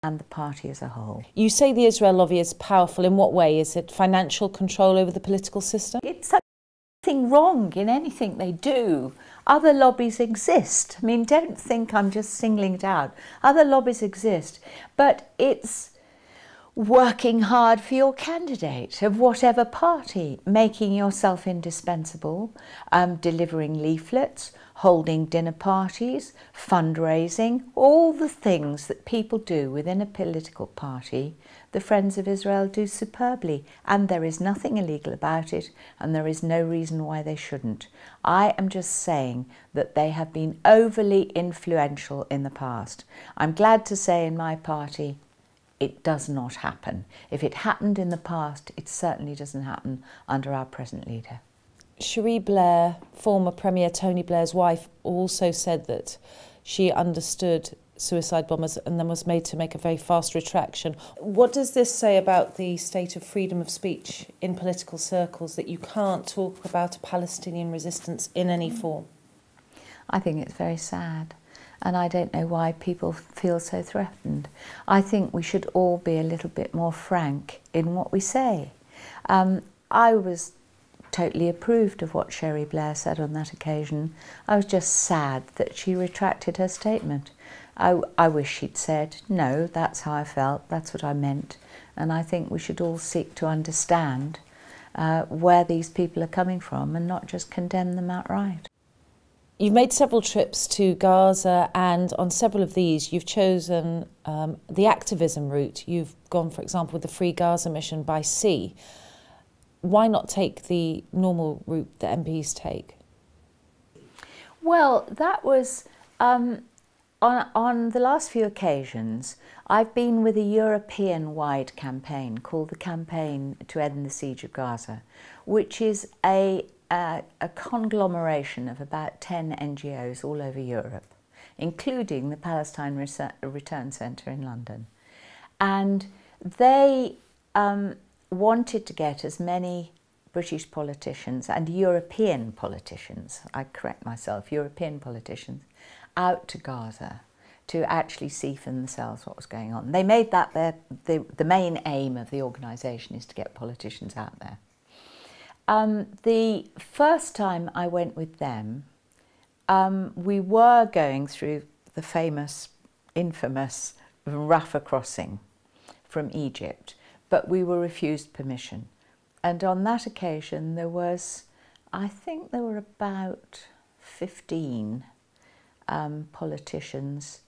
and the party as a whole. You say the Israel lobby is powerful. In what way? Is it financial control over the political system? It's nothing wrong in anything they do. Other lobbies exist. I mean, don't think I'm just singling it out. Other lobbies exist, but it's working hard for your candidate of whatever party, making yourself indispensable, delivering leaflets, holding dinner parties, fundraising, all the things that people do within a political party, the Friends of Israel do superbly, and there is nothing illegal about it, and there is no reason why they shouldn't. I am just saying that they have been overly influential in the past. I'm glad to say in my party, it does not happen. If it happened in the past, it certainly doesn't happen under our present leader. Cherie Blair, former Premier Tony Blair's wife, also said that she understood suicide bombers and then was made to make a very fast retraction. What does this say about the state of freedom of speech in political circles, that you can't talk about a Palestinian resistance in any form? I think it's very sad. And I don't know why people feel so threatened. I think we should all be a little bit more frank in what we say. I was totally approved of what Cherie Blair said on that occasion. I was just sad that she retracted her statement. I wish she'd said, no, that's how I felt, that's what I meant. And I think we should all seek to understand where these people are coming from and not just condemn them outright. You've made several trips to Gaza, and on several of these you've chosen the activism route. You've gone, for example, with the Free Gaza mission by sea. Why not take the normal route that MPs take? Well, that was, on the last few occasions, I've been with a European-wide campaign called the Campaign to End the Siege of Gaza, which is a conglomeration of about 10 NGOs all over Europe, including the Palestine Return Centre in London. And they wanted to get as many British politicians and European politicians, I correct myself, European politicians, out to Gaza to actually see for themselves what was going on. They made that the main aim of the organisation, is to get politicians out there. The first time I went with them, we were going through the famous, infamous Rafah crossing from Egypt, but we were refused permission. And on that occasion there was, I think there were about 15 politicians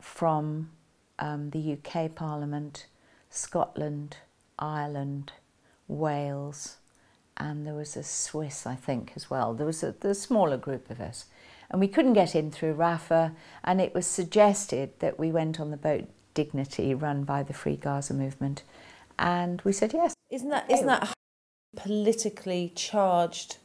from the UK Parliament, Scotland, Ireland, Wales, and there was a Swiss, I think, as well. There was a smaller group of us. And we couldn't get in through Rafah, and it was suggested that we went on the boat Dignity, run by the Free Gaza movement, and we said yes. Isn't that a politically charged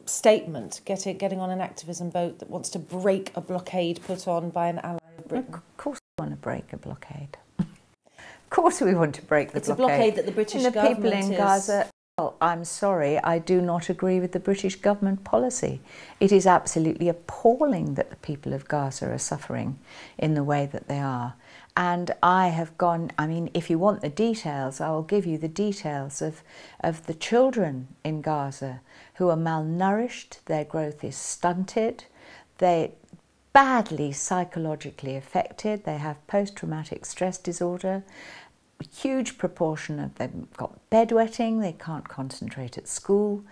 statement, getting on an activism boat that wants to break a blockade put on by an ally of Britain? Of course we want to break a blockade. Of course we want to break the blockade. It's a blockade that the British government people in Gaza. Well, I'm sorry, I do not agree with the British government policy. It is absolutely appalling that the people of Gaza are suffering in the way that they are. And I have gone, I mean, if you want the details, I will give you the details of the children in Gaza who are malnourished, their growth is stunted, they're badly psychologically affected, they have post-traumatic stress disorder, a huge proportion of them got bedwetting, they can't concentrate at school.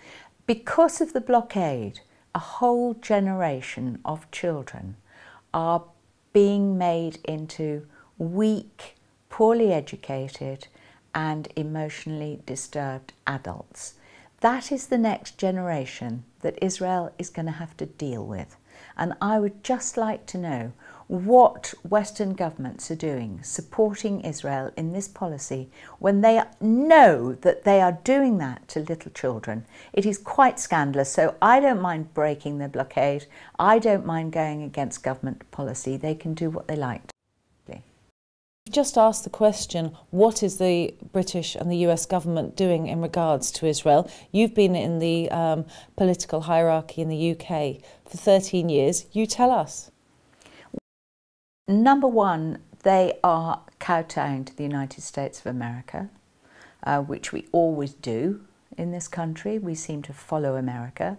Because of the blockade, a whole generation of children are being made into weak, poorly educated and emotionally disturbed adults. That is the next generation that Israel is going to have to deal with. And I would just like to know what Western governments are doing supporting Israel in this policy when they know that they are doing that to little children. It is quite scandalous. So I don't mind breaking the blockade. I don't mind going against government policy. They can do what they like. Just asked the question, what is the British and the US government doing in regards to Israel? You've been in the political hierarchy in the UK for 13 years. You tell us. Number one, they are kowtowing to the United States of America, which we always do in this country. We seem to follow America.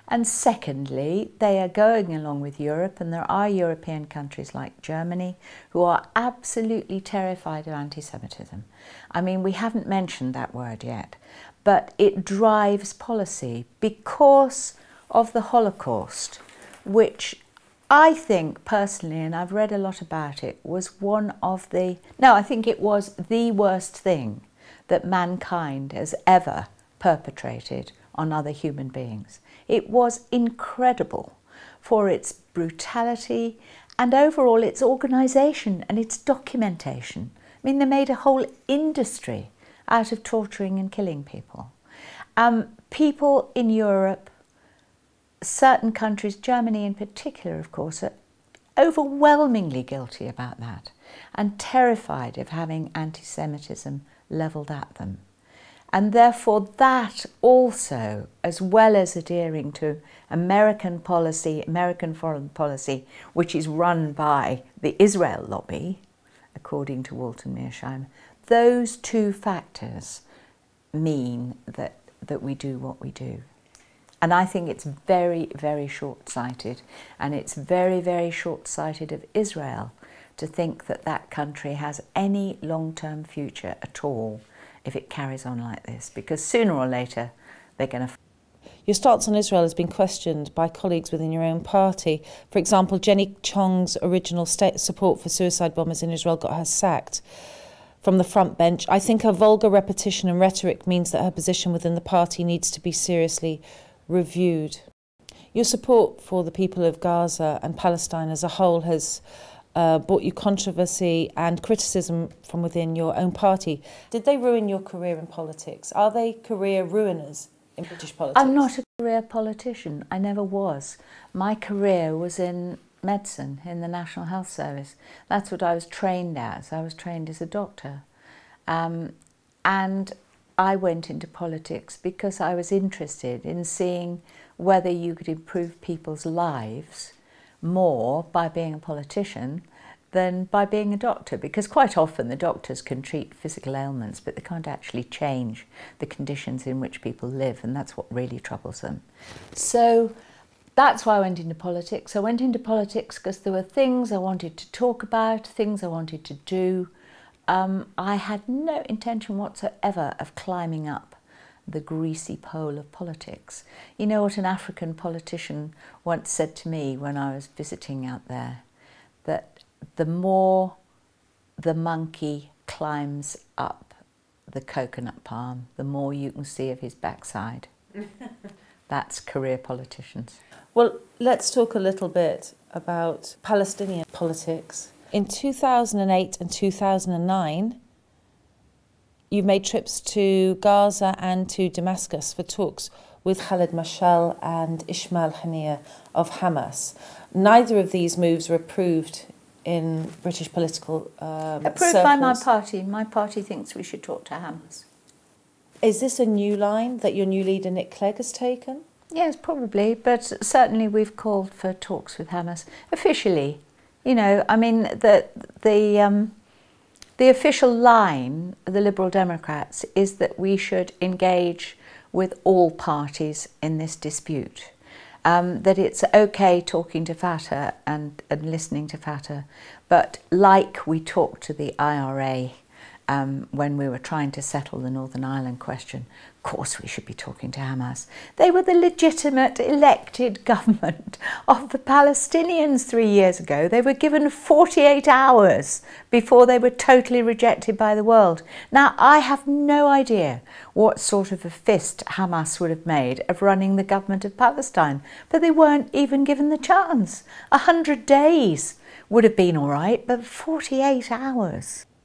And secondly, they are going along with Europe, and there are European countries like Germany who are absolutely terrified of anti-Semitism. I mean, we haven't mentioned that word yet, but it drives policy because of the Holocaust, which I think personally, and I've read a lot about it, was one of the, no, I think it was the worst thing that mankind has ever perpetrated on other human beings. It was incredible for its brutality and overall its organisation and its documentation. I mean, they made a whole industry out of torturing and killing people. People in Europe, certain countries, Germany in particular, of course, are overwhelmingly guilty about that and terrified of having anti-Semitism levelled at them. And therefore that also, as well as adhering to American policy, American foreign policy, which is run by the Israel lobby, according to Walter Mearsheimer, those two factors mean that we do what we do. And I think it's very, very short-sighted, and it's very, very short-sighted of Israel to think that that country has any long-term future at all if it carries on like this, because sooner or later they're going to... Your stance on Israel has been questioned by colleagues within your own party. For example, Jenny Chong's original support for suicide bombers in Israel got her sacked from the front bench. I think her vulgar repetition and rhetoric means that her position within the party needs to be seriously reviewed. Your support for the people of Gaza and Palestine as a whole has brought you controversy and criticism from within your own party. Did they ruin your career in politics? Are they career ruiners in British politics? I'm not a career politician. I never was. My career was in medicine, in the National Health Service. That's what I was trained as. I was trained as a doctor. And I went into politics because I was interested in seeing whether you could improve people's lives more by being a politician than by being a doctor, because quite often the doctors can treat physical ailments but they can't actually change the conditions in which people live, and that's what really troubles them. So that's why I went into politics. I went into politics because there were things I wanted to talk about, things I wanted to do. I had no intention whatsoever of climbing up the greasy pole of politics. You know what an African politician once said to me when I was visiting out there? That the more the monkey climbs up the coconut palm, the more you can see of his backside. That's career politicians. Well, let's talk a little bit about Palestinian politics. In 2008 and 2009, you've made trips to Gaza and to Damascus for talks with Khaled Mashal and Ismail Haniyeh of Hamas. Neither of these moves were approved in British political Approved circles. by my party. My party thinks we should talk to Hamas. Is this a new line that your new leader Nick Clegg has taken? Yes, probably, but certainly we've called for talks with Hamas officially. You know, I mean, the official line of the Liberal Democrats is that we should engage with all parties in this dispute. That it's okay talking to Fatah and listening to Fatah, but like we talked to the IRA when we were trying to settle the Northern Ireland question, of course we should be talking to Hamas. They were the legitimate elected government of the Palestinians 3 years ago. They were given 48 hours before they were totally rejected by the world. Now, I have no idea what sort of a fist Hamas would have made of running the government of Palestine, but they weren't even given the chance. 100 days would have been all right, but 48 hours.